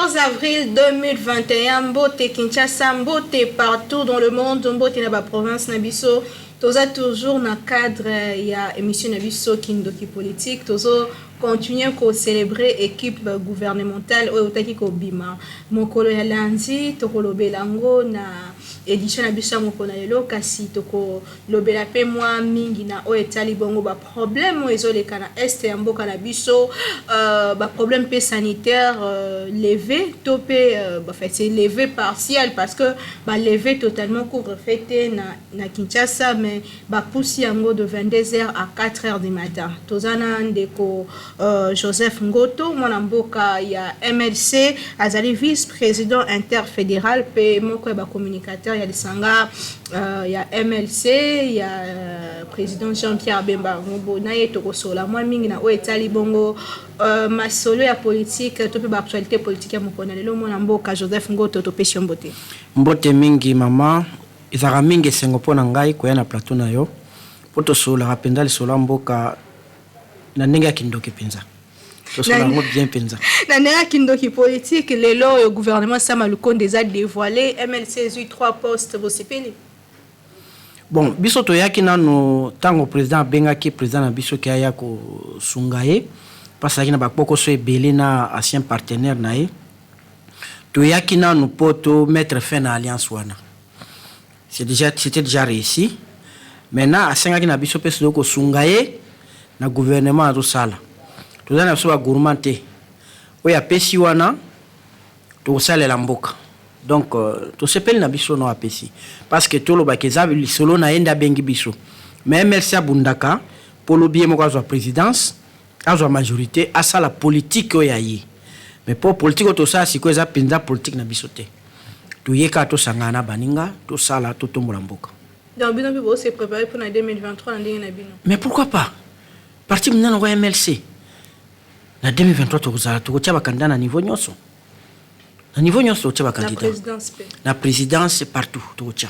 14 avril 2021, Mbote Kinshasa, Mbote partout dans le monde, Mbote na ba province Nabiso, toza toujours na cadre ya émission Nabiso Kindoki politique, tozo continuer à célébrer l'équipe gouvernementale ou otaki ko bima. Mokolo ya lundi tokolo belango na édition na biso mokolo lelo kasi toko lobela pe moi mingi na o etali bongo ba problème o ezoleka na est ya mboka na biso ba problème pe sanitaire levé to pe ba fait c'est levé partiel parce que ba levé totalement couvre-feu na Kinshasa mais ba poussi yango de 22h à 4h du matin. Tozana ndeko Joseph Ngoto mwana mboka ya MLC azali vice-président interfédéral pe moko ba communicateur ya lisanga ya MLC ya président Jean-Pierre Bemba Ngobo na yeto kosola mwa mingi na o etali bongo masolo ya politique to pe ba actualité politique ya mokona lelo mwana mboka Joseph Ngoto to pe mbote mbote mingi mama izara mingi sengo pona ngai ko ya na plateau na yo poto sola rapenda lisola mboka na ndenge ya kindoki penza to sola ngo bien penza na ndenge ya kindoki politique lelo le gouvernement Sama Lukonde a dévoilé MLC 3 postes vos CPL. Bon biso to yaki nano tango président benga ki président na biso ki aya ko sungaye parce que na bakoko so ebele na ancien partenaire nae to yaki nano poto mettre fin na alliance wana c'était déjà réussi maintenant a senga ki na biso peso ko sungaye na gouvernement to sala to zana so ba gourmandé oya pesi wana to sala la mboka donc to sepel na biso no apesi parce que to lo ba keza solo na enda bengi biso mais merci abundaka polo bien mo kwa présidence azwa majorité asa la politique oyayi mais pour politique to sa siko eza penza politique na biso te to yeka to sangana baninga to sala to tombola mboka donc bino bibo se préparer pour na 2023 na ndenge na bino mais pourquoi pas parti mnano wa MLC na 2023 tozala tokotia bakandida na niveau nyonso na niveau nyonso tokotia bakandida na présidence partout tokotia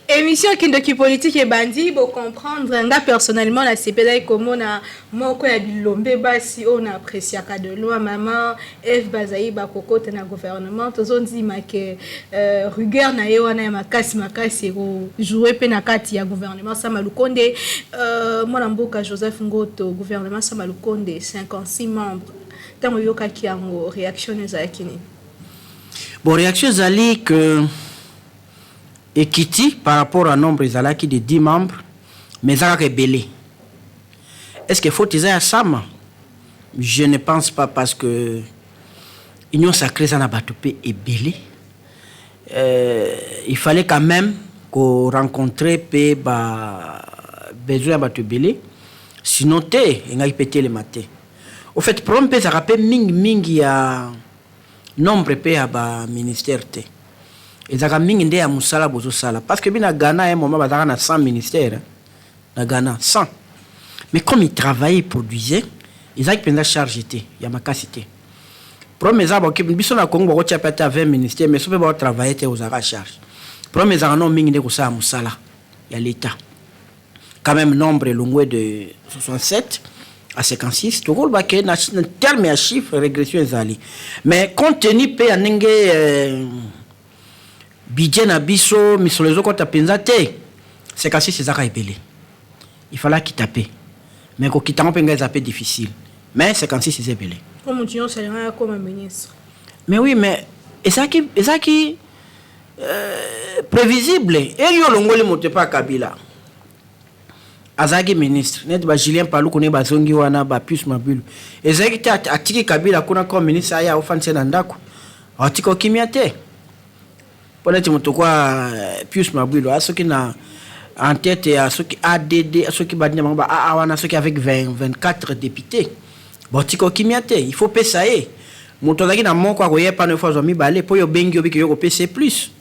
émission Kindoki politique et bandi bo comprendre nga personnellement la CPDA comme na moko ya bilombe basi on apprécie ka de loin maman F Bazaï ba kokote na gouvernement tozondi make rigueur na ye wana ya makasi ko jouer pe na kati ya gouvernement Sama Lukonde mwana mboka Joseph Ngoto gouvernement Sama Lukonde 56 membres tango yoka ki yango réaction ezaki ni bon réaction zali que Ekiti par rapport au nombre de 10 membres, mais ça a rebellé. Est-ce qu'il faut dire ça? Je ne pense pas parce que l'Union sacrée ça n'a pas topé et belé. Il fallait quand même qu'on rencontre pe besoin de belé. Sinon il a pété le matin. Au fait, problème ça rappelle mingi ya nombre pe à ministère te. Et ça a mingi nde ya musala bozo sala parce que bina Ghana un moment bazaka na 100 ministères na Ghana 100 mais comme ils travaillaient produisaient ils avaient une charge était ya makasité premier ça ba biso na Congo ba tia peta 20 ministères mais sope ba travailler te aux charge premier ça non mingi nde ko sa musala ya l'état quand même nombre longwe de 67 à 56 to ko ba ke na terme ya chiffre régression ezali mais compte tenu pe anenge budget na biso misolezo ko tapenza te c'est kasi c'est ça epelé il fallait qu'il tape mais ko kitango penga ça peu difficile mais c'est kasi c'est epelé comme tu sais rien comme ministre mais oui mais et ça qui prévisible et yo longoli mote pa Kabila azaki ministre net ba Julien Palu kone ba zongi wana ba plus mabulu ezaki ta atiki Kabila kuna comme ministre aya ofanse na ndako atiko kimia te pona ti moto kwa Pius Mabwilo asoki na en tête asoki ADD asoki badina ba wana asoki avec 24 députés botiko kimiate il faut pesaye moto zaki na moko ko yepa no fois mi balé po yo bengi obiki yo ko PC plus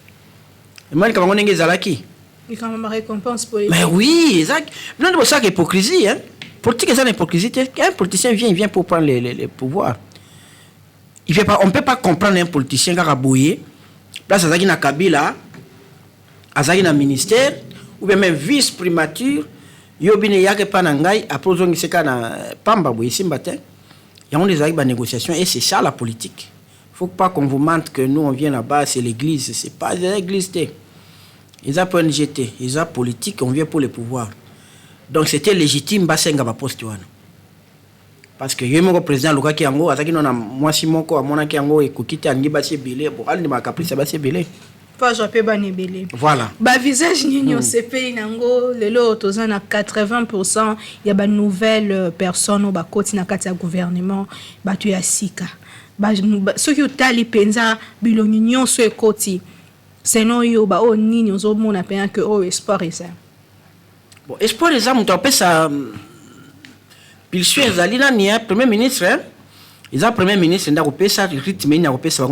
et moi quand on ngé zalaki il quand même récompense politique mais oui exact non de ça hypocrisie hein politique c'est l'hypocrisie un politicien vient pour prendre les pouvoirs il fait pas on peut pas comprendre un politicien car aboyer place azaki na Kabila azaki na ministère ou bien même vice primature yo bine yake pa na ngai après zongi seka na pamba boye simba te ya on les ba négociation et c'est ça la politique faut pas qu'on vous mente que nous on vient là-bas, c'est l'église. C'est pas l'église. Ils ont pas NGT, ils ont politique, on vient pour le pouvoir. Donc c'était légitime basenga ba poste wana. Parce que yemo président loka ki yango azaki nona mwasi moko amona ki yango ekokite angi basi belé bon ali ma caprice basi belé. Pas jappé bani belé. Voilà. Ba visage nini on se paye nango lelo tozana na 80% ya ba nouvelles personnes ba koti na kati ya gouvernement ba tu ya sika. Ba ceux qui tali penza bilongi nyonso ekoti. Sinon yo ba o nini ozo mona pena que o espoir ça. Bon, espoir les âmes, on ça. Pilsue Zalina ni premier ministre, hein? Ils ont premier ministre, ils ont coupé ça, le rythme, ils ont coupé ça,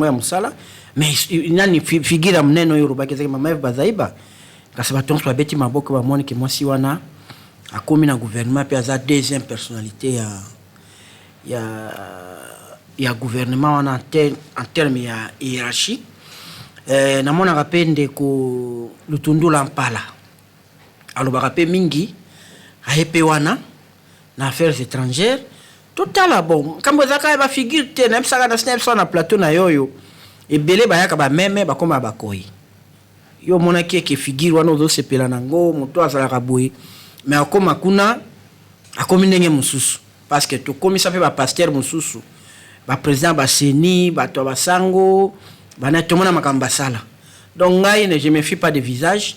mais il y a une figure à mener au Yoruba qui est Mamaev Bazaïba. Quand ça va tomber sur la bête, il m'a beaucoup de que moi, si on a commis un gouvernement, puis il y a deuxième personnalité, il y a gouvernement en termes de hiérarchie. Na mona rappel de ko Lutundu Lampala. Alors, rappel mingi, a wana. Na affaires étrangères total bon quand vous avez ba figure te na psaka na snap sur na plateau na yoyo et belé ba yaka ba meme ba koma ba koyi yo mona ki figure wana zo sepela nango moto azala kaboyi mais akoma kuna akomi ndenge mususu parce que to komi ça fait ba pasteur mususu ba président ba seni ba to ba sango ba na to mona makamba sala donc ngai ne je me fie pas de visage.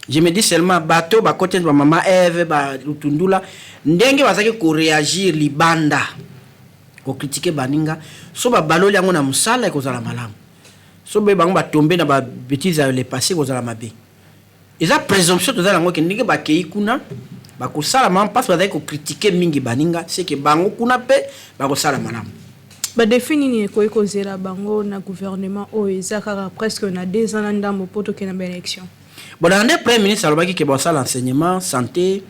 Je me dis seulement bateau ba côté de maman Eve ba Lutundula ndenge bazaki ko réagir libanda ko critiquer baninga so ba baloli yango na musala ko zala malamu so be bango ba tomber na ba bêtises les passé ko zala mabe eza présomption to zala ngo ke ndenge ba kei kuna ba ko sala mam parce bazaki ko critiquer mingi baninga c'est que bango kuna pe ba ko sala malamu ba définir ko ko zela bango na gouvernement o ezaka presque na 2 ans ndambo poto ke na ba élection. Bon, dans le premier ministre, il y a l'enseignement, santé,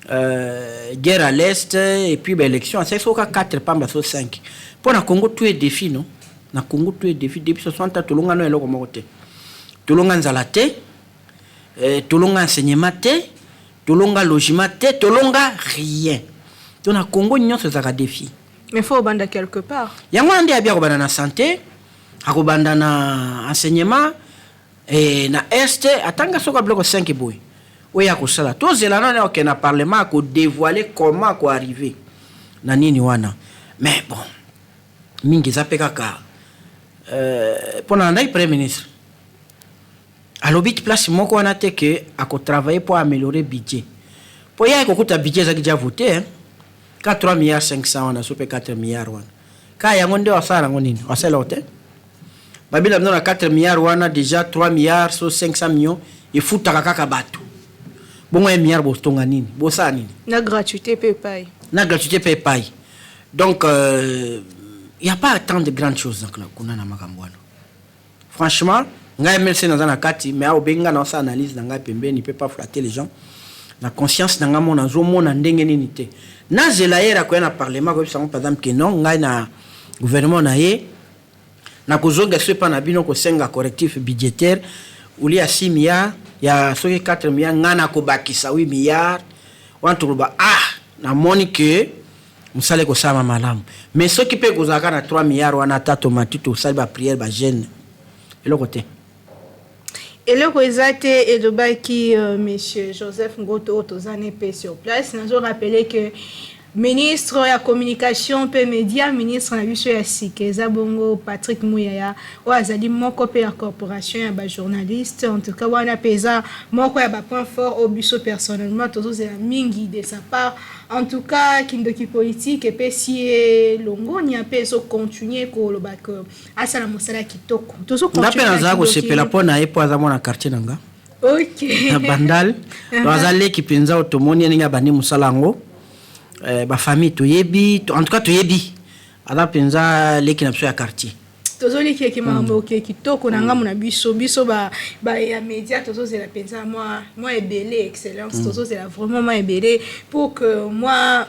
guerre à l'Est, et puis l'élection. C'est 4 pambes sur 5. Pour le Congo, tous les défis, non? Dans le Congo, tous les défis, depuis 60 ans, tout le monde a été. Tout le monde a été. Tout le monde a enseignement, tout le monde a logement, tout le monde a rien. Donc, dans le Congo, il y a des défis. Mais il faut banda quelque part. Il y a bien la santé, il y a l'enseignement. Et na est atanga soka bloc 5 boy oya ko sala to zelana na ok na parlement ko dévoiler comment ko arriver na nini wana mais bon mingi zapeka ka pendant le premier ministre à l'obit place moko wana te que a ko travailler pour améliorer budget pour ya ko kuta budget za ki voté hein 4 milliards 500 on a sope 4 milliards wana ka yango ndio wasala ngonini wasala hotel Babila na 4 milliards wana déjà 3 milliards so 500 millions et futa kaka bato. Bon 1 milliard bostonga nini? Bosa nini? Na gratuité pay. Na gratuité pay. Donc il y a pas tant de grandes choses dans kuna na makambo wana. Franchement, ngai merci na kati mais obenga na sa analyse na ngai pembeni peut pas flatter les gens. La conscience na ngamo na zo mona ndenge nini te. Na zelaera ko na parlement ko par exemple que non ngai na gouvernement na ye na kozonga sepa na bino ko senga correctif budgétaire ou li a 6 milliards ya soki 4 milliards ngana ko bakisa 8 milliards wantu ba na moni que musale ko sama malamu mais soki pe kozaka na 3 milliards wana tato matito sali ba prière ba jeune eloko te eloko ezate edobaki monsieur Joseph Ngoto Tozane pe sur place nous avons rappelé que ministre ya communication pe média ministre na biso ya Sikeza bongo Patrick Muyaya o azali moko pe ya corporation ya ba journaliste en tout cas wana pesa moko ya ba point fort au biso personnellement tozo zela mingi de sa part en tout cas kindoki politique et pe si longoni a peso continuer ko lo ba que asala mosala kitoko tozo continuer na pena za ko sepela pona epo azamo na quartier nanga OK na bandal to azali kipinza otomoni ninga bani musalango ba famille toyebi en tout cas toyebi ala penza leki na ya quartier tozoli ki mambo kitoko na ngamu na biso ba ya média tozozela penza moi ebele excellence tozozela vraiment moi ebele pour que moi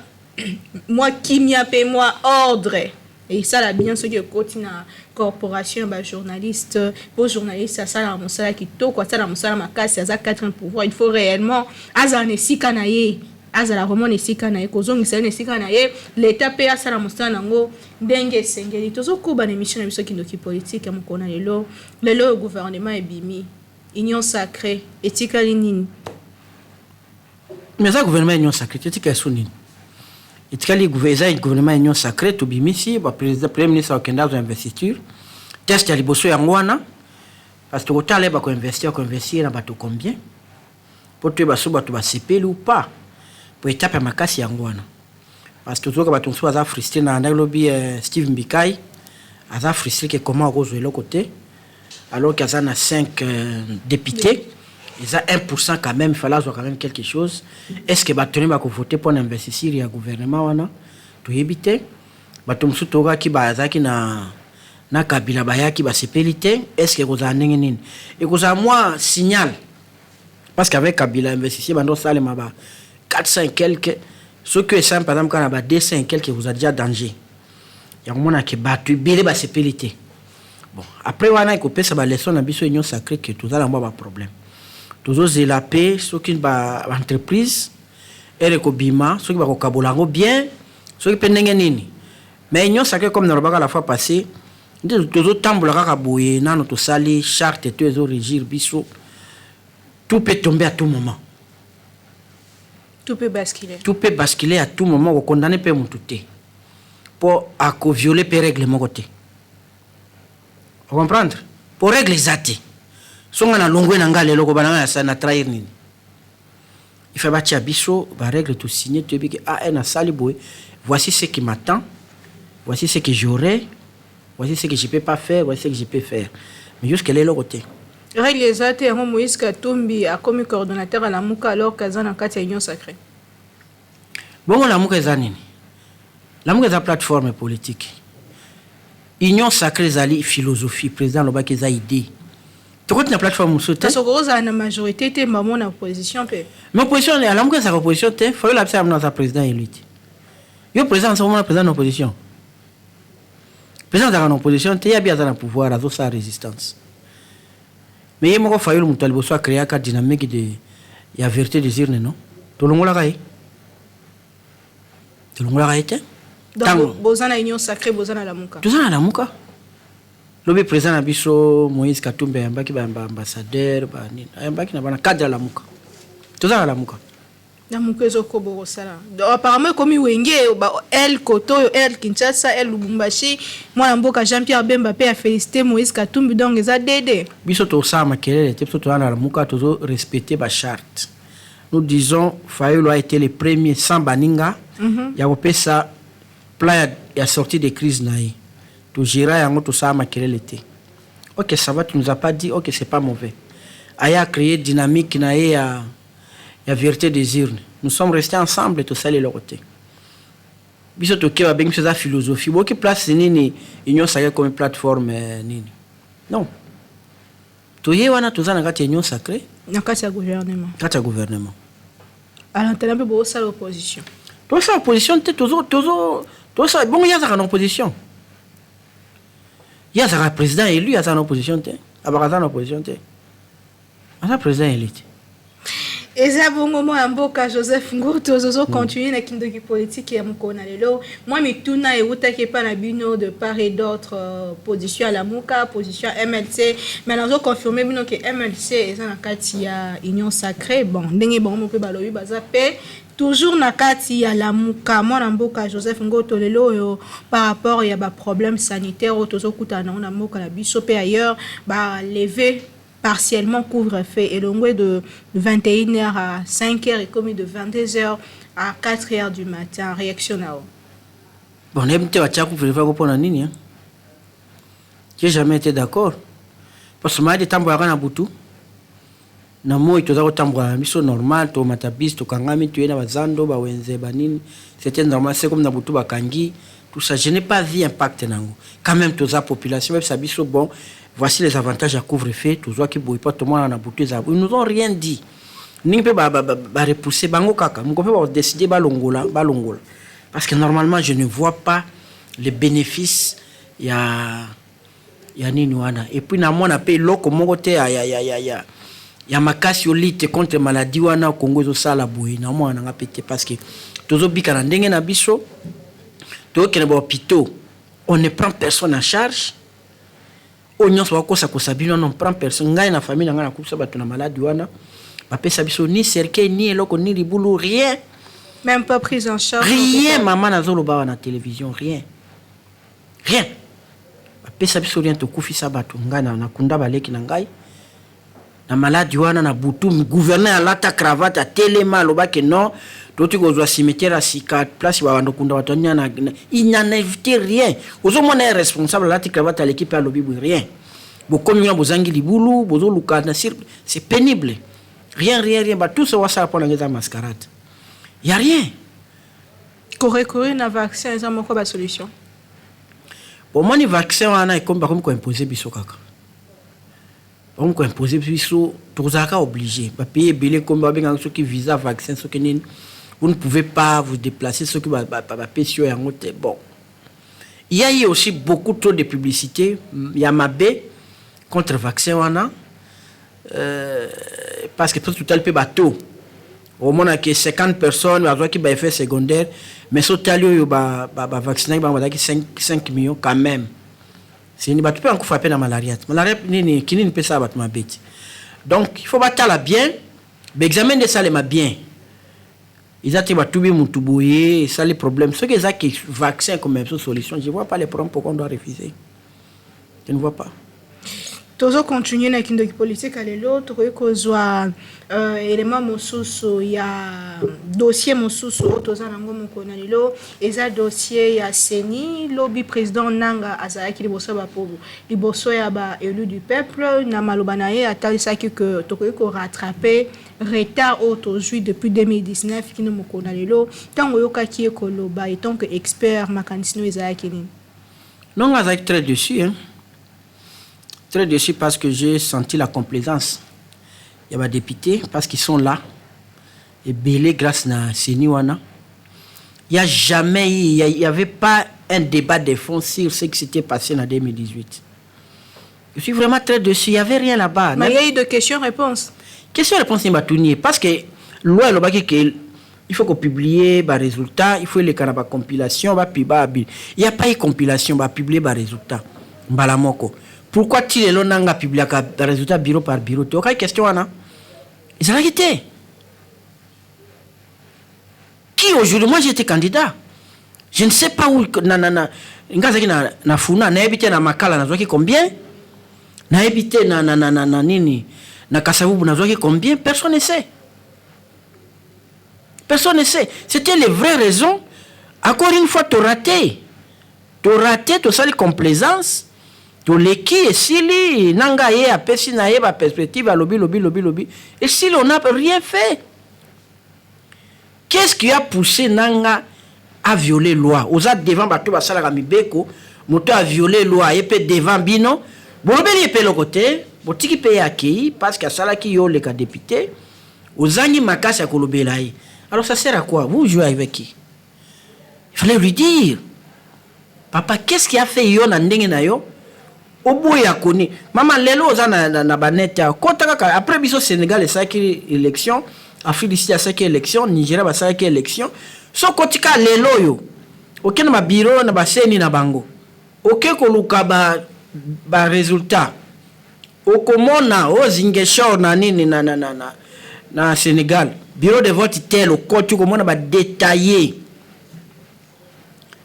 kimia pe moi ordre et ça la bien ce que continue corporation ba journaliste pour journaliste ça la mosala kitoko ça la mosala makasi ça 4 pouvoir il faut réellement azane sikanaye azala vraiment esika na ye kozongisa na esika na ye l'état pe asala mosala nango ndenge esengeli tozokuba na émission na biso kindoki politique ya mokona lelo le gouvernement ebimi union sacrée etikali nini mais ça gouvernement union sacrée etikali so nini etikali gouvernement union sacrée tobimisi président premier ministre akenda zo investiture test ya liboso yango wana parce que totale ba ko investir na bato combien pour te baso bato ba sepeli ou pas pour étape ya makasi yango wana parce que tozoka bato so aza frustré na ndalobi Steve Mbikai aza frustré que comment okozwe le côté alors qu'il y a 5 députés ils ont 1% quand même il fallait avoir quand même quelque chose est-ce que bato va voter pour investir ya gouvernement wana to éviter bato msu toga ki bazaki na kabila bayaki ba sepelité est-ce que vous avez nini et vous avez moi signal parce qu'avec kabila investisseur bando sale maba 400 quelques ce que ça par exemple quand on a 200 quelques vous a déjà danger ya mona ke batu bele ba sepelité bon après wana ko pesa ba leçon na biso union sacrée que tout ça là ba problème toujours la paix ce qui ba entreprise et ko bima ce qui ba ko kabolango bien ce qui pendenge nini mais union sacrée comme normalement la fois passée tozo tambola kaka boye nano to sali charte to ezo régir biso tout peut tomber à tout moment tout peut basculer à tout moment ko condamner pe mututé pour à ko violer pe règlement côté vous comprendre pour règle zati songa na longwe na ngale loko bananga sa na trahir nini il fait bâtir biso ba règle tout signer tu bi ah na sali boye voici ce qui m'attend voici ce que j'aurai voici ce que je peux pas faire, voici ce que je peux faire. Mais jusqu'à là, côté. Règle exacte, Moïse Katumbi a comme coordonnateur à la Mouka alors qu'Azan a 4 union sacrée. Bon, la Mouka est nini? La Mouka est une plateforme politique. Union sacrée, zali philosophie, président Lobaki za idée. Tu connais la plateforme Moussouté? Parce que la majorité était maman en opposition. Mais opposition, la Mouka est en opposition, il faut l'absence de sa président élu. Le président, c'est vraiment le président de l'opposition. Président dans l'opposition, il y a bien dans le pouvoir, à sa résistance. Mais il y a un faillot qui soit créé une dynamique de la vérité des urnes, non? Tout le monde l'a été. Tout le monde l'a été. Donc, vous avez une union sacrée, vous avez la Mouka. Tout ça, la Mouka. Le président Abisso, Moïse Katumbe, il y a un ambassadeur, il y a un cadre de la Mouka. Tout ça, la Mouka. Na mukezo kobo sala apparemment comme wenge el koto el Kinshasa el Lubumbashi mwana mboka Jean-Pierre Bemba pe a félicité Moïse Katumbi donc eza dédé biso to sa makelele te biso to na muka tozo respecter ba charte nous disons Fayulu a été le premier sans baninga ya kopesa plan ya sortie de crise naï to gérer yango to sa makelele te OK ça va tu nous as pas dit OK c'est pas mauvais aya créer dynamique naï ya la vérité des urnes. Nous sommes restés ensemble et tout ça les côté. Biso to ke ba beng sa philosophie. Bo ki place nini union sacrée comme plateforme nini. Non. To ye wana to zana kati union sacrée na kati ya gouvernement. Kati ya gouvernement. Alors tellement bo sa l'opposition. To sa opposition te tozo sa bon ya za en opposition. Ya za président élu ya za en opposition te. Abaka za en opposition te. Ana président élu. Eza bongo mo amboka Joseph Ngoto zozo continuer na kindoki politique ya mukona lelo moi mituna e utaki pa na bino de part et d'autre position à la Mouka position MLC mais nazo confirmer bino que MLC eza na kati ya union sacrée bon ndenge bongo mo pe balobi baza pe toujours na kati ya la Mouka moi na mboka Joseph Ngoto lelo par rapport ya ba problème sanitaire tozo kutana na mboka na biso pe ailleurs ba lever partiellement couvre-feu et longue de 21h à 5h et commis de 22h à 4h du matin. Réaction là. Bon, on aime te watcha couvre-feu pour nini hein. J'ai jamais été d'accord. Parce que moi des temps na butu. Na moi to za tambwa miso normal to matabis to kangami tu na bazando ba wenze ba nini. C'était normal c'est comme na butu ba kangi. Tout ça je n'ai pas vu impact nango. Quand même to za population même ça biso bon. Voici les avantages à couvre-feu, tout ça qui bouille pas tout le monde en a bouté ça. Ils nous ont rien dit. Ni peut ba repousser bango kaka. Mon peut pas décider balongola. Parce que normalement je ne vois pas les bénéfices ya nini wana. Et puis na moi na paye loko mon côté ya ya makasi lutte contre maladie wana Congo zo sala boye na mwana nga pété parce que tozo bika na ndenge na biso to ke na hôpitaux on ne prend personne en charge on nyonso bakosa kosabino on prend personne ngai na famille nga na kusa bato na maladie wana ba pesa biso ni cercueil ni eloko ni libulu rien même pas prise en charge rien maman na zolo ba na télévision rien ba pesa biso rien to kufisa bato ngai na kunda baleki na ngai na maladie wana na butu gouverneur alata cravate atelema lobake non toti kozwa cimetière à sika place ba bando kunda watonya na il n'en évité rien ozo mona est responsable alati cravate à l'équipe à lobi rien bokomi na bozangi libulu bozo luka na c'est pénible rien ba tout ça wasa pour la mascarade y a rien courir na vaccin ça moko ba solution pour moi ni vaccin wana e comme ko imposer biso kaka on ko imposer biso tozaka obligé ba payer belé comme ba benga ceux qui visa vaccin ceux qui vous ne pouvez pas vous déplacer ceux qui ba pétio ya ngote bon il y a eu aussi beaucoup trop de publicité il y a mabé contre vaccin wana parce que tout tel peu bateau au moins que 50 personnes va qui ba effet secondaire mais sotalio yo ba vacciner ba 5 millions quand même c'est ni batu pe encore frapper na malaria ni kinini pesa batu mabeti donc il faut batala bien l'examen de ça les ma bien ils ont tubi mutuboye ça les problèmes ce que ça qui vaccin comme solution je vois pas les problèmes pourquoi on doit refuser je ne vois pas tozo continuer na kindo politique à l'autre kozwa élément mosusu ya dossier mosusu toza nango mokona lelo eza dossier ya Seni lobby président Nanga azalaki liboso ba pobo liboso ya ba élu du peuple na maloba na ye atalisaki que tokoki ko rattraper retard aujourd'hui depuis 2019 kino mokona lelo tango yokaki ekoloba et tant que expert makanisino ezalaki nini non azalaki très déçu hein. Très déçu parce que j'ai senti la complaisance. Il y a des députés parce qu'ils sont là. Et belé grâce à Seniwana. Il n'y a jamais, il n'y avait pas un débat de fond sur ce qui s'était passé en 2018. Je suis vraiment très déçu. Il n'y avait rien là-bas. Mais il y a eu de questions-réponses. Questions-réponses, il m'a tout nié. Parce que loi, il faut qu'on publie les résultats. Il faut les canaux compilation. Il n'y a pas eu compilation. Il faut publier les résultats. Pourquoi tu l'as publié le résultat bureau par bureau? Tu as une question, Anna? Ils ont quitté. Qui aujourd'hui? Moi, j'étais candidat. Je ne sais pas où. Na funa, na habité na makala, na zoaki combien? Na habité na nini? Na kasavubu, na zoaki combien? Personne ne sait. Personne ne sait. C'était les vraies raisons. Encore une fois, tu as raté. Tu as raté, tu as sali complaisance. Toleki et sili nanga ye a pesi na ye ba perspective à lobby et si on n'a rien fait qu'est-ce qui a poussé nanga à violer loi oza devant bato ba sala mibeko moto a violé loi et peut devant bino bolobeli pe le côté botiki pe yaki parce que sala ki yo le ka député ozangi makasi ya kolobela ye alors ça sert à quoi vous jouez avec qui il fallait lui dire papa qu'est-ce qui a fait yo na ndenge na yo oboya koni mama lelo za na baneta kotaka après biso Sénégal et ça qui élection Afrique du Sud ça qui élection Nigeria ba ça qui élection so kotika lelo yo okena ma bureau na baseni na bango oke koluka ba résultat okomona ozingesho na nini na Sénégal bureau de vote tel okoti komona ba détaillé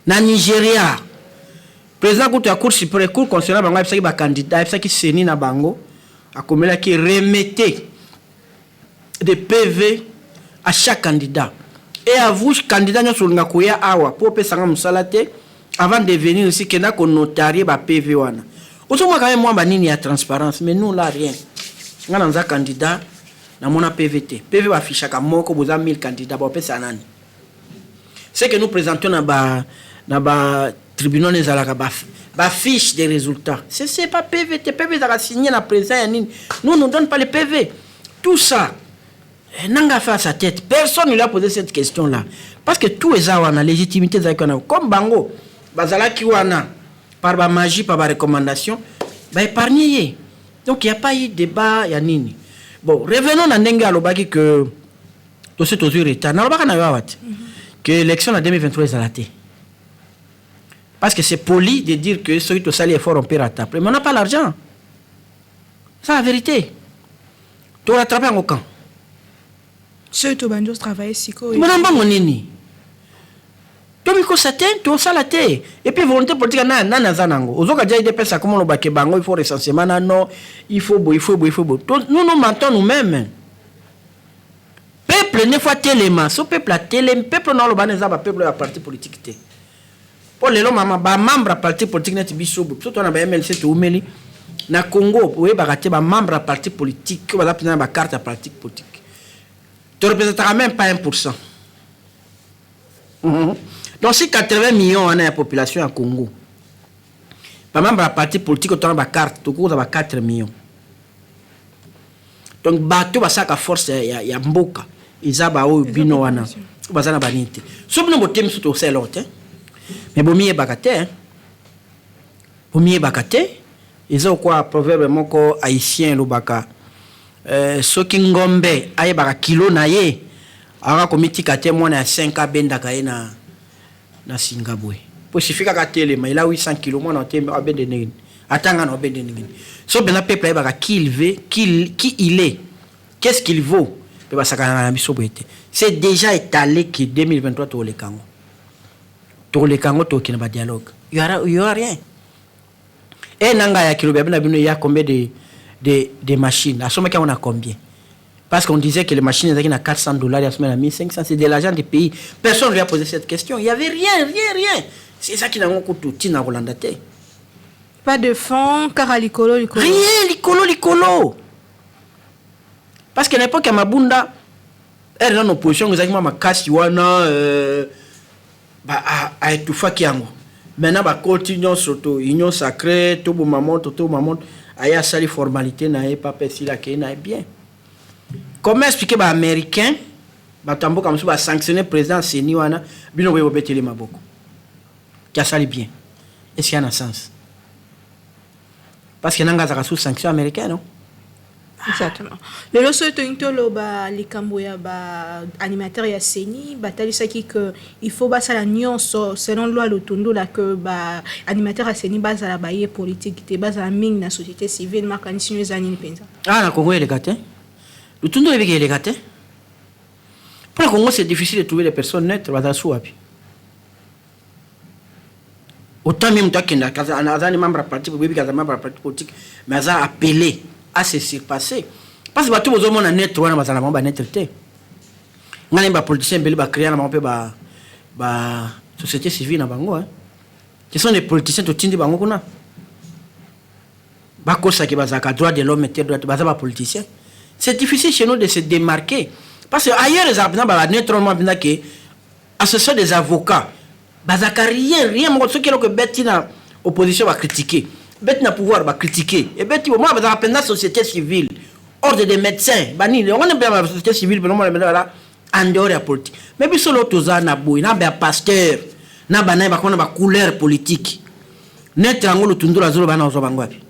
na Nigeria président de la Cour suprême, Cour constitutionnelle, il y a un candidat qui s'est na bango, qui remettait des PV à chaque candidat. Et à vous, candidat, nous avons koya awa pour payer sanga musalate avant de venir ici, qu'il y a un notarié ba PV wana. Aussi moi quand même moi banini ya transparence, mais nous là rien. Nous avons un candidat, na mona PVT. PV va afficher comme moko vous avez 1000 candidats ba pesa nani. C'est que nous présentons na ba tribunal les alaka ba fiche des résultats. C'est pas PVT. PV a signé la présidence. Nous ne donne pas les PV. Tout ça, n'a fait à sa tête. Personne ne lui a posé cette question-là. Parce que tout est à la légitimité. Comme Bango, Bazala Kiwana, par la magie, par la recommandation, épargné. Donc il n'y a pas eu de débat, il y a nini. Bon, revenons à Nenga Alobaki que tout ce toujours retard. N'alobaka na yawat que l'élection en 2023 est ratée. Parce que c'est poli de dire que ceux qui ont sali effort on peut rattraper. Mais on n'a pas l'argent. C'est la vérité. Tu vas rattraper en aucun. Ceux qui ont travaillé ici. Tu n'as pas mon nini. Tu as mis quoi ça tu as salaté. Et puis volonté politique, non, zanango. Aux autres, il y a des personnes comme on baké bango, il faut recensement, non, il faut beau. Nous mentons nous-mêmes. Peuple ne fois tellement, ce peuple a télé, peuple non le baneza ba peuple à parti politique té. Pour les hommes ba membre à parti politique net biso, surtout on a ba MLC to umeli na Congo, oui ba raté ba membre à parti politique, ba zapina ba carte à parti politique. Tu représenteras même pas 1%. Donc si 80 millions on a la population à Congo. Ba membre à parti politique to na ba carte, to ko ba 4 millions. Donc bato ba saka force ya mboka izaba oyo bino wana bazana banite so bino botem so to selote mais bomiye bakate izo kwa proverbe moko haïtien lobaka soki ngombe aye baka kilo na ye aka komitika te mwana ya 5 benda ka na Singapore po sifika ka telema ila 800 kilo mwana otembe abende nini atanga na obende nini so bena peuple aye baka qui il est, qu'est-ce qu'il vaut. C'est déjà étalé que 2023 tu le Congo. Tu le Congo tu n'as pas dialogue. Il y aura rien. Et nanga ya kilo il y a combien de machines. À ce moment on a combien? Parce qu'on disait que les machines étaient à $400, à ce moment à 1500, c'est de l'argent des pays. Personne ne lui a posé cette question. Il y avait rien. C'est ça qui n'a pas coûté tina Rolanda. Pas de fonds, car à l'icolo. Rien, l'icolo. Parce qu'à l'époque, à Mabunda, elle est en opposition, exactement, ma casse, wana, à étouffer Kiango. Maintenant, bah, continuons surtout, union sacrée, tout maman, aya sali formalité, n'a pas pessi la qui n'a bien. Comment expliquer, bah, américain, bah, tambo comme ça, bah, sanctionner président Seni, wana, bino, oui, obéter les maboko. Qui a sali bien. Est-ce qu'il y a un sens? Parce qu'il y a une sanction américaine, non? Exactement. Le loso to ba likambo ya ba animateur ya Seni batalisa ki que il faut ba sala nyonso selon loi lotondo la que ba animateur ya Seni ba sala ba ye politique te ba sala ming na société civile makanisi nous anini penza. Ah na Congo les gâtés. Lotondo avec les gâtés. Pour le Congo c'est difficile de trouver des personnes neutres ba souapi. Autant même toi qui n'a azani membre parti politique mais ça appelé à se surpasser. Parce que tout le monde a net, on a net té. On a un politicien qui a créé la société civile na bango. Ce sont des politiciens qui tindi bango kuna. Ba kosa ki bazaka droit de l'homme et droit de politicien. C'est difficile chez nous de se démarquer parce que ailleurs les arbres ba net normalement bina que association des avocats bazaka rien mo ce qui est que betina opposition va critiquer. Bet na pouvoir va critiquer et bet moi va appeler la société civile ordre des médecins bani on est bien la société civile mais on est là en dehors de la politique mais puis solo toza na boy na ba pasteur na bana ba kona ba couleur politique net angolo tundula zolo bana ozo bangwapi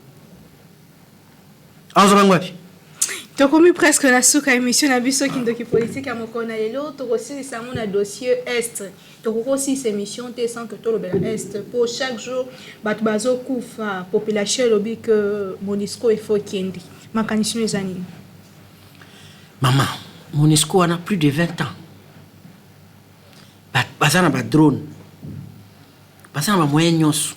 Tu as commis presque la souka émission na biso kindoki politique à mokona lelo to aussi ça mon dossier est to aussi ces émissions te sans que to le bel est pour chaque jour bat bazo kufa population lobby que Monisco il faut kiendi makanisi les années maman Monisco a plus de 20 ans bazana ba drone bazana ba moyen nyonso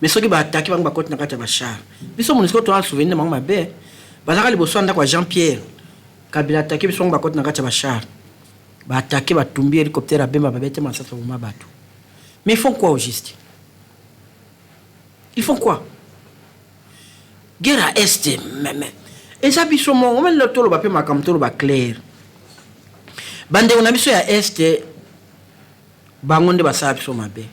mais ceux qui va attaquer ba côté na kati ba char biso Monisco to a souvenir mama mabe bazaka liboso anda kwa Jean-Pierre Kabila attaqué biso ba côté na kati ba char ba attaquer ba tumbi hélicoptère abemba ba bete masasa ba bato mais ils font quoi au juste ils font quoi guerre à est mais et ça biso mo on le tolo ba pe makam tolo ba clair bande on a biso ya est bangonde ba sa biso mabe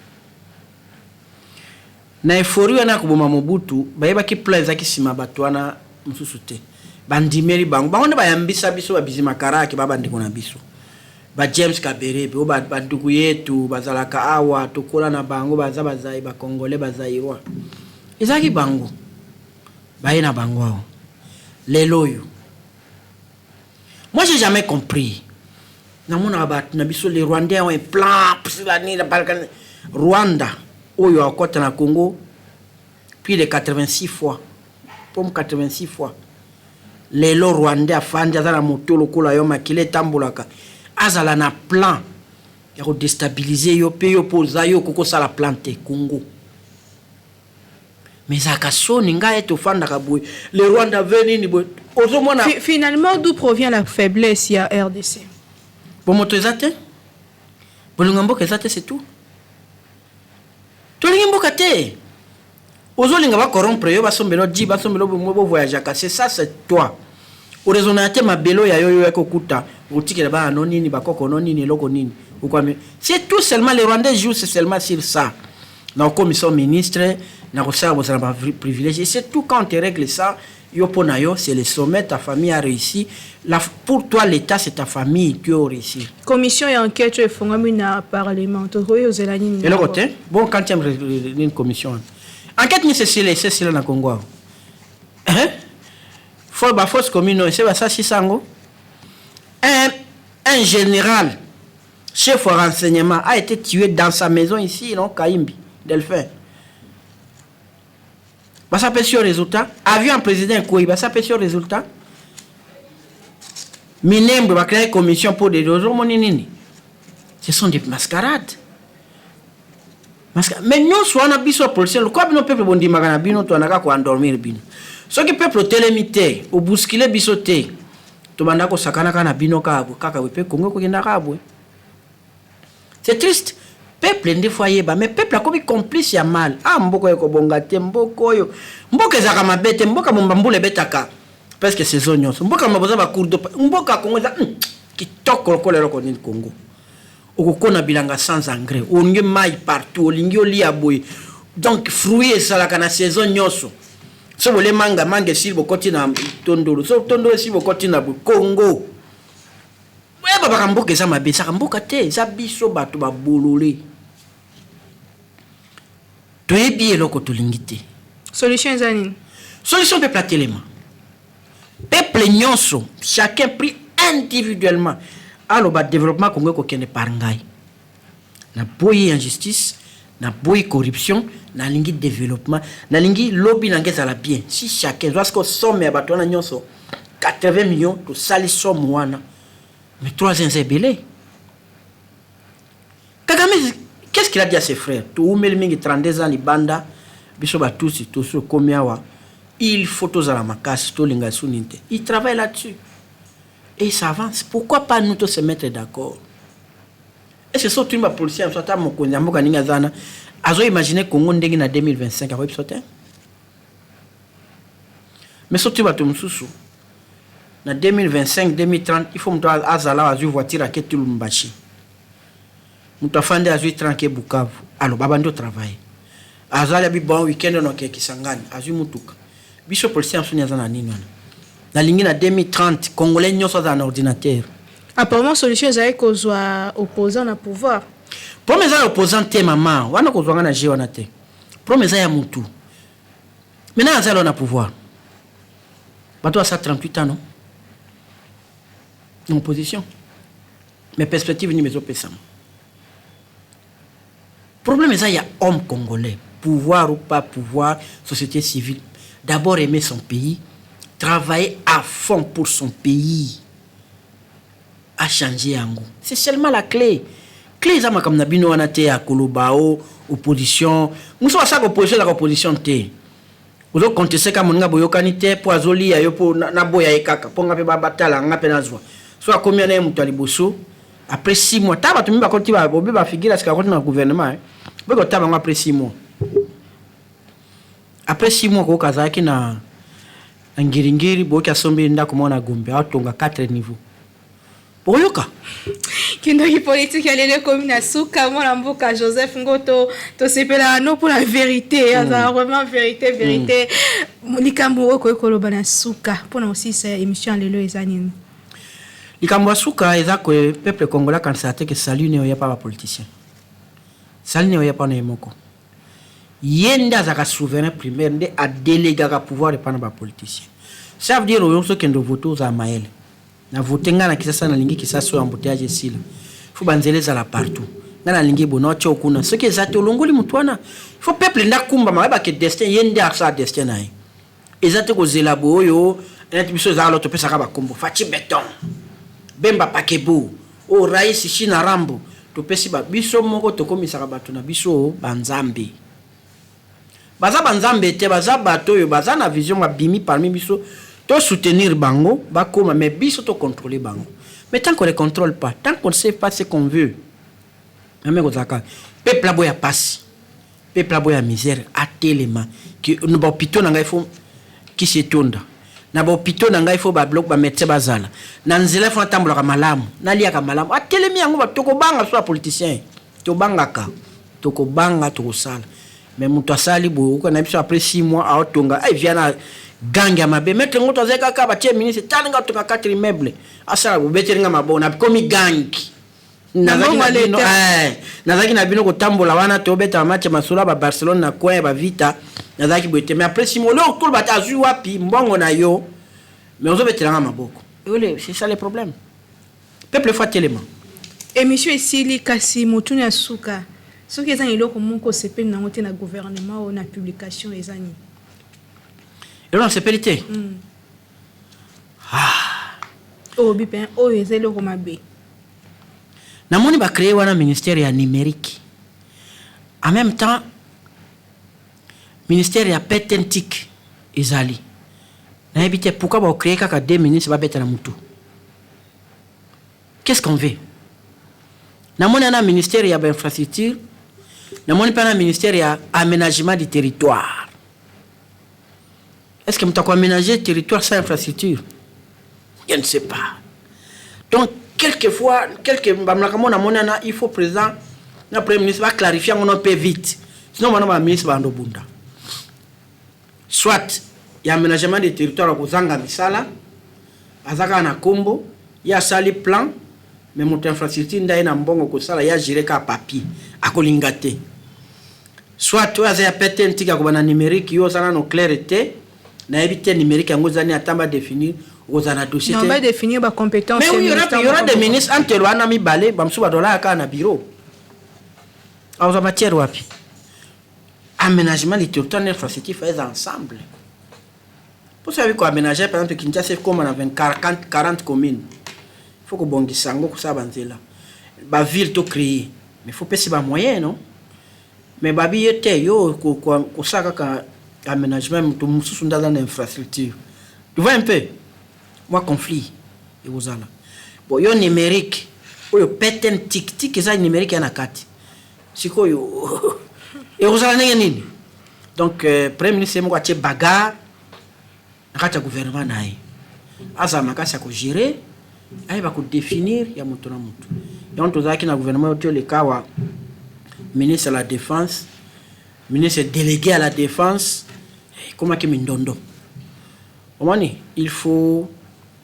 na eforio na kuboma Mobutu bayeba ki plan za kisima batwana mususu te bandimeri bango ne bayambisa biso babizima karaki babandiko na biso ba James Kaberebe ba banduku yetu bazalaka awa tokola na bango bazai ba Congolais bazairwa ezaki bango bayena bango awo lelo yo Moi, j'ai jamais compris. Dans mon abat, les Rwandais ont un plan pour l'année Rwanda, où il y a encore dans le Congo, puis les 86 fois. Pour 86 fois. Les Rwandais a fait la moto, le cola, il est tamboulaka. Azala na plan. Il a déstabilisé, il a payé pour Zayo, il a planté Congo. Mais Zakaso, Ninga est au fan de les Rwandais venaient. Finalement, d'où provient la faiblesse, il y a RDC? Pour motorisate, pour l'Ungambo, c'est tout. Tout l'Ungambo, c'est Ozo linga ba corrompre yo ba sombelo di ba sombelo bo voyager c'est ça c'est toi. O raisonnate ma belo ya yo yo ekokuta otike ba anonini ba koko nonini loko nini. C'est tout seulement les Rwandais jouent seulement sur ça. Dans commission ministre na ko ça vous ba privilège c'est tout quand tu règles ça yo pona yo c'est le sommet ta famille a réussi. Pour toi l'état c'est ta famille qui a réussi. Commission et enquête e fongami na parlement to royo zelani. Et le côté bon quand tu as une commission enquête ni c'est là na Congo. Hein? Faut ba force commune c'est ça si sango. Un général chef au renseignement a été tué dans sa maison ici non Kaimbi Delphin. Bah ça peut sur résultat. Avion un président Kouy bah ça peut sur résultat. Minembe va créer commission pour des choses monini. Ce sont des mascarades. Mais nous sommes en biso policier, le quoi bino peuple bondi magana bino to anaka ko endormir bino. Ce qui peuple télémité, au bousculer bisoté, to banda ko sakana kana bino ka kaka we pe Congo ko kenda kabwe. C'est triste. Peuple ndi foyer ba mais peuple a comme complice ya mal. Ah mboko yeko bongate mboko yo. Mboka zaka mabete mboka mbambule betaka. Parce que c'est zone nyonso. Mboka maboza ba cour de mboka Congo za kitoko lokolo ko ni Congo. Okokona bilanga sans engrais olingi mai partout olingi olia boy donc fruits esalaka na saison nyonso so bole manga sili bokoti na tondolo so tondolo sili bokoti na Congo weba bakamboka eza mabe sakamboka te eza biso bato babolole toyebi eloko tolingi te solution eza nini solution peuple atelema peuple nyonso chacun pris individuellement. Alors, le développement Congo ko kende par ngai. Na boyi injustice, na boyi corruption, na lingi développement, na lingi lobby na ngeza la bien. Si chacun doit que somme ya bato na nyonso 80 millions to sali somme wana. Mais 3 ans c'est belé. Kagame qu'est-ce qu'il a dit à ses frères? To umeli mingi 32 ans libanda biso ba tous so komiawa. Il faut tous à la makasi to linga suninte. Il travaille là-dessus. Et ça avance. Pourquoi pas nous tous se mettre d'accord? Et c'est surtout une police, soit à mon connaissance, Ningazana. Azo imaginer Congo ndenge na 2025 après sauter. Mais surtout bato mususu. Na 2025, 2030, il faut mto azala azu voiture à Ketu Lumbashi. Mto afande azu tranquille Bukavu. Alors babando travail. Azala bi bon week-end no ke Kisangani, azu mutuka. Biso police en sunyaza nini wana. La ligne en 2030, Congolais n'y ont pas un ordinateur. Apparemment, solution est que soit opposant au pouvoir. Pour mes opposants, maman, on a qu'on soit en agir en athée. Pour mes amis, tout. Maintenant, on a pouvoir. Bateau à ça 38 ans, non? En opposition. Mes perspectives ni mes opposants. Problème est qu'il y a homme congolais, pouvoir ou pas pouvoir, société civile. D'abord aimer son pays. Travailler à fond pour son pays à changer en goût. C'est seulement la clé. Clé, ça m'a comme Nabino Anate à Kolobao, opposition. Nous sommes à ça opposition, la opposition T. Vous avez contesté comme on a boyokanité pour Azoli, pour Naboya et Kaka, pour Nabe Batala, Nape Nazwa. Soit combien de temps Liboso, après 6 mois, tu vas me continuer à figurer à ce qu'on a dans le gouvernement. Tu vas après 6 mois. Après 6 mois, au Kazaki, na. Ngiri boka sombi nda kumona gombe atonga 4 niveaux boyoka kindoki politique yalele commune à Souka mona mboka Joseph Ngoto to sepela no pour la vérité ça vraiment vérité likambo oko ekoloba na Souka pour na aussi cette émission lelo ezanini likambo Souka eza ko peuple congolais quand ça que salut ne ya pas politicien salut ne ya pas na moko yenda zaka souverain primaire nde a délégué à pouvoir répondre ba politicien ça veut dire que ceux qui ont voté za mael na voter nga na Kisasa na lingi Kisasa embouteillage sila faut banzeleza la partout nga na lingi bonocho kuna ce qui ezate olongoli mutwana faut peuple ndakumba ma ke destin yende aksa destin nae ezate ko zela boyo et biso za lo to pesa ka bakombo fachi beton bemba pakebu o rais China Rambo to pesi ba biso moko to komisa ka bato na biso banzambe baza banzambe te baza bato yo baza na vision mabimi parmi biso to soutenir bango bakoma mais biso to contrôler bango mais tant qu'on ne contrôle pas tant qu'on ne sait pas ce qu'on veut même ko zaka peuple aboya passe peuple aboya misère atelema ki no ba pito na ngai fo ki se tonda na ba pito na ngai fo ba bloc ba médecin bazala na nzela fo tambola ka malamu na lia ka malamu atelemi yango ba toko banga so politicien to bangaka toko banga to sala mais mutu asali bo ko na biso après 6 mois a otonga ai viana gang ya mabe mettre ngoto azeka ka ba tie ministre talinga to ka 4 immeuble asala bo beteringa mabona komi gang nazaki na bino ko tambola wana to beta match masula ba Barcelone na coin ba Vita nazaki boete mais après 6 mois lo ko ba ta zu wapi mbongo na yo mais on zo betelanga maboko et c'est ça le problème peuple faut tellement émission ici kasi mutuni asuka ce qui est un iloko moko sepeli na ngote na gouvernement ou na publication ezani et non c'est pelité oh bipen oh ezelo ko mabe na moni ba créer wana ministère ya numérique en même temps ministère ya patentique ezali na ebité pourquoi ba créer kaka deux ministres ba beta na mutu qu'est-ce qu'on veut na moni na ministère ya infrastructure na moni pa na ministère ya aménagement du territoire. Est-ce que mutu aménager territoire sans infrastructure? Je ne sais pas. Donc quelquefois il faut président le premier ministre va clarifier on peut vite sinon on ministre va ndobunda soit il y a aménagement des territoires au zanga misala azaka na kombo ya sali plan mais mon infrastructure ndai na mbongo ko sala ya gérer ka papier akolingate soit toi za pété ntika ko bana numérique yo sana no clarté na éviter numérique ngo zani atamba définir aux dossiers. On va définir ma compétence. Mais oui, il y aura des ministres entre le anami balé, bamsouba dola ka na bureau. En matière wapi. Aménagement du territoire infrastructure fait ensemble. Pour savoir quoi aménager par exemple Kinshasa c'est comme on a 40 communes. Il faut que bongisango ko sa banzela. Ba ville to créer. Mais faut pas si ba moyen non. Mais babi yete yo ko saka ka aménagement to mususu ndala na infrastructure. Tu vois un peu moi conflit et aux ala bon yo numérique yo patent tic ça numérique na kati siko yo et aux ala nini donc premier ministre mo kwache bagarre nakata gouvernement nae asa makasa ko gérer ay ba ko définir ya mutu na mutu donc tozaki na gouvernement yo le kawa ministre de la défense ministre délégué à la défense comment que mindondo omani il faut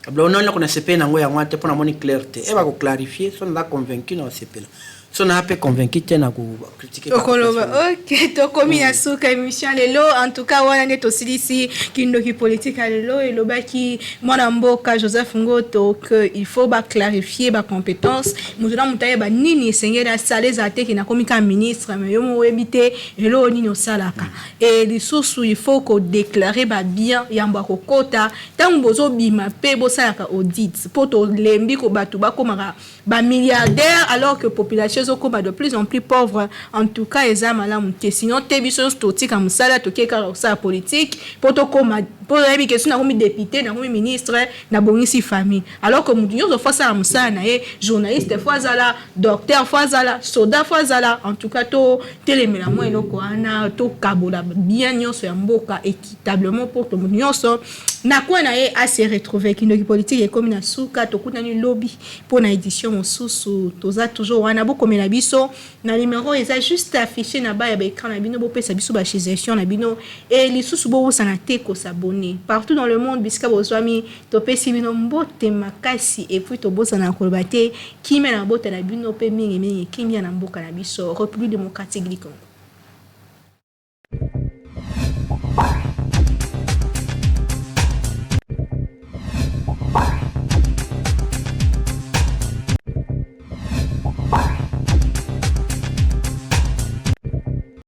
on a qu'on a CP na ngoya ngwate pour na moni clarté et va ko clarifier so na convaincu na CP là so na pe convaincu tena ko critiquer OK to komi na suka émission lelo en tout cas wana neto silisi kindoki politique lelo et lo baki mwana mboka Joseph Ngoto que il faut ba clarifier ba compétence mutuna mutaye ba nini sengera sale za te kina komi ka ministre mais yo mo ebité lelo nini osalaka et lisusu il faut ko déclarer ba bien yamba ko kota tant bozo bima pe bosalaka audit poto lembi ko batu ba komaka ba milliardaire alors que population de plus en plus pauvres en tout cas ezama la muté sinon tebiso stoti comme ça la toke ka sa politique poto koma pour ebi que na komi député na komi ministre na bongisi famille alors que mutu yo fa sa musana na journaliste fois zala docteur fois zala soda fois zala en tout cas to telemela mo eloko ana to kabola bien nyonso ya mboka équitablement pour tout nyonso na kwa na a se retrouver kindoki politique et comme na suka to kuna ni lobby pour na édition mosusu toza toujours wana boko na biso na numéro eza juste affiché na ba ya écran na bino bo pesa biso ba chisation na bino et lisusu bo sana te ko s'abonner partout dans le monde bisika bozwami to pesi bino mbote makasi et puis to bosana ko bate kimena mbote na bino pe mingi kimia na mboka na biso République démocratique du Congo.